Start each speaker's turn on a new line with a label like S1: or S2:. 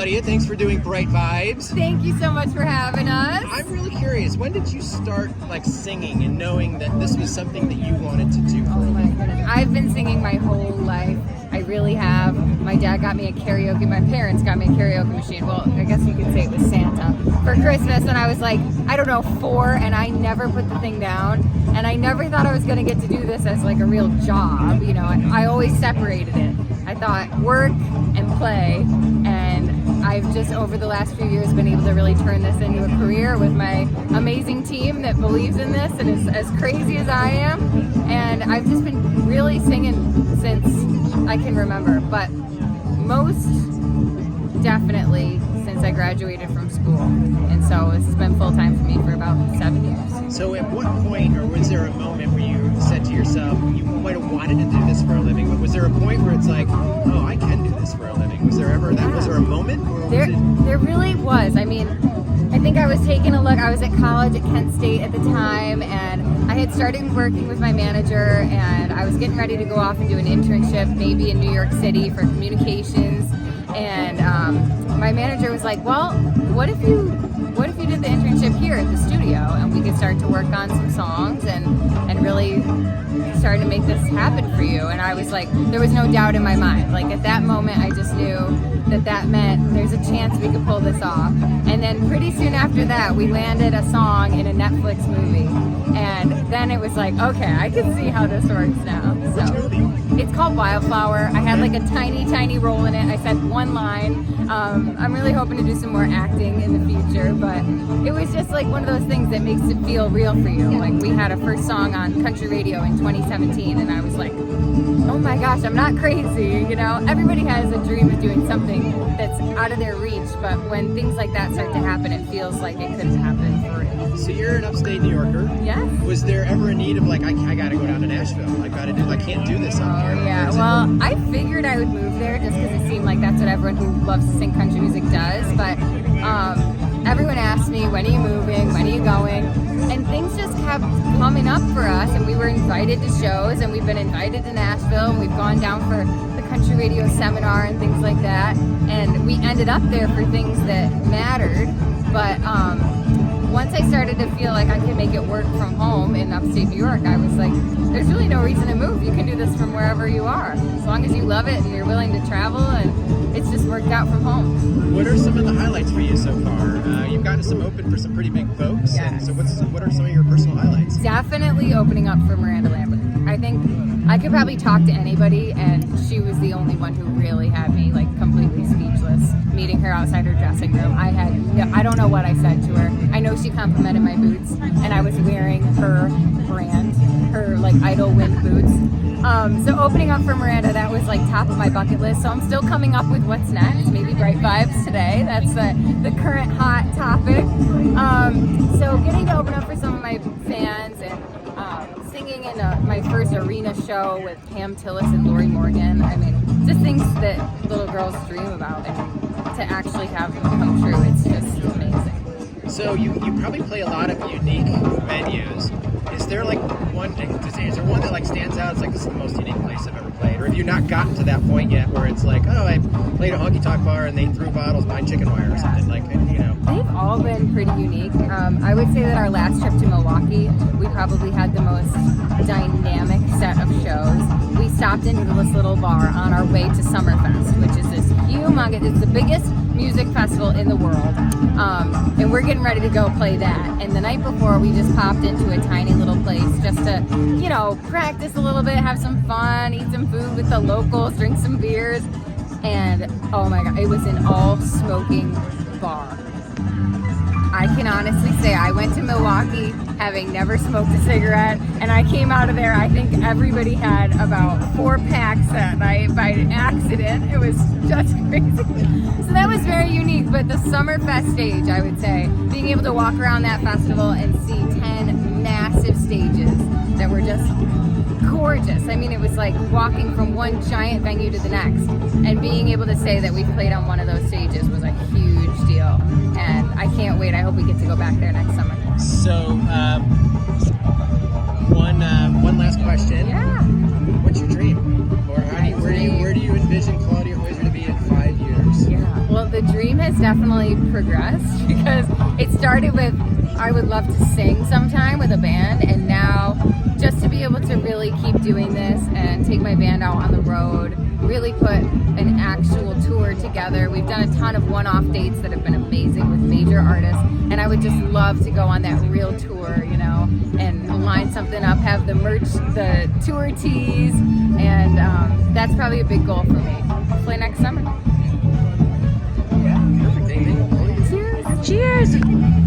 S1: Claudia. Thanks for doing BriteVibes.
S2: Thank you so much for having us.
S1: I'm really curious. When did you start singing and knowing that this was something that you wanted to do for a
S2: Oh my
S1: living?
S2: goodness. I've been singing my whole life. I really have. My dad got me a karaoke. My parents got me a karaoke machine. Well, I guess you could say it was Santa for Christmas. And I was like, I don't know, 4, and I never put the thing down. And I never thought I was going to get to do this as a real job. You know, I always separated it. I thought work and play, and I've just over the last few years been able to really turn this into a career with my amazing team that believes in this and is as crazy as I am. And I've just been really singing since I can remember, but most definitely since I graduated from school. And so this has been full time for me for about 7 years.
S1: So at what point, or was there a moment where you said to yourself, you might have wanted to do this for a living, but was there a point where it's like, oh, I can do this for a living? Was there ever that? Was there a moment? Or
S2: There really was. I mean, I think I was taking a look. I was at college at Kent State at the time, and I had started working with my manager, and I was getting ready to go off and do an internship, maybe in New York City for communications. And my manager was like, well, what if you did the internship here at the studio, and we could start to work on some songs and really start to make this happen for you? And I was like, there was no doubt in my mind. At that moment, I just knew that meant there's a chance we could pull this off. And then pretty soon after that, we landed a song in a Netflix movie. And then it was like, okay, I can see how this works now. So it's called Wildflower. I had a tiny role in it. I said one line. I'm really hoping to do some more acting in the future, but it was just one of those things that makes it feel real for you. We had a first song on country radio in 2017, and I was like, oh my gosh, I'm not crazy. Everybody has a dream of doing something that's out of their reach, but when things like that start to happen, it feels like it could happen for real.
S1: So you're an upstate New Yorker.
S2: Yes.
S1: Was there ever a need of I gotta go down to Nashville? I can't do this up here.
S2: Oh yeah. Well, I figured I would move there just because it seemed like that's what everyone who loves to sing country music does. But everyone asked me, when are you moving? When are you going? And things just kept coming up for us, and we were invited to shows, and we've been invited to Nashville, and we've gone down for the country radio seminar and things like that. And we ended up there for things that mattered. But once I started to feel like I could make it work from home in upstate New York, I was like, there's really no reason to move. You can do this from wherever you are, as long as you love it and you're willing to travel, and it's just worked out from home.
S1: What are some of the highlights for you so far? You've gotten some open for some pretty big folks.
S2: Yes.
S1: And so what are some of your personal highlights?
S2: Definitely opening up for Miranda Lambert. I think I could probably talk to anybody, and she was the only one who really had me completely speechless. Meeting her outside her dressing room, I don't know what I said to her. I know she complimented my boots, and I was wearing her brand, her Idol Wind boots. So opening up for Miranda, that was top of my bucket list. So I'm still coming up with what's next. Maybe BriteVibes today. That's the current hot topic. So getting to open up for some of my fans and singing in my first arena show with Pam Tillis and Lori Morgan. I mean, just things that little girls dream about, and to actually have them come true, it's just amazing.
S1: So you probably play a lot of unique venues. Is there one that stands out? It's this is the most unique place I've ever played. Or have you not gotten to that point yet where it's oh, I played a honky tonk bar and they threw bottles behind chicken wire or something
S2: They've all been pretty unique. I would say that our last trip to Milwaukee, we probably had the most dynamic set of shows. We stopped into this little bar on our way to Summerfest, which is this humongous, it's the biggest music festival in the world. And we're getting ready to go play that. And the night before, we just popped into a tiny little place just to, practice a little bit, have some fun, eat some food with the locals, drink some beers. And oh my God, it was an all-smoking bar. I can honestly say I went to Milwaukee having never smoked a cigarette, and I came out of there, I think everybody had about 4 packs that night by accident. It was just crazy. So that was very unique, but the Summerfest stage, I would say, being able to walk around that festival and see 10 massive stages that were just gorgeous. I mean, it was like walking from one giant venue to the next, and being able to say that we played on one of those stages was a huge deal, and I can't wait. I hope we get to go back there next summer.
S1: So, one last question.
S2: Yeah.
S1: What's your dream? Or where do you envision Claudia Hoyser to be in 5 years?
S2: Yeah. Well, the the dream has definitely progressed because it started with I would love to sing sometime with a band, and now just to be able to really keep doing this and take my band out on the road, really put an actual tour together. We've done a ton of one-off dates that have been amazing with major artists, and I would just love to go on that real tour, you know, and line something up, have the merch, the tour tees, and that's probably a big goal for me. Hopefully next summer.
S1: Perfect. Amy.
S2: Cheers!
S3: Cheers!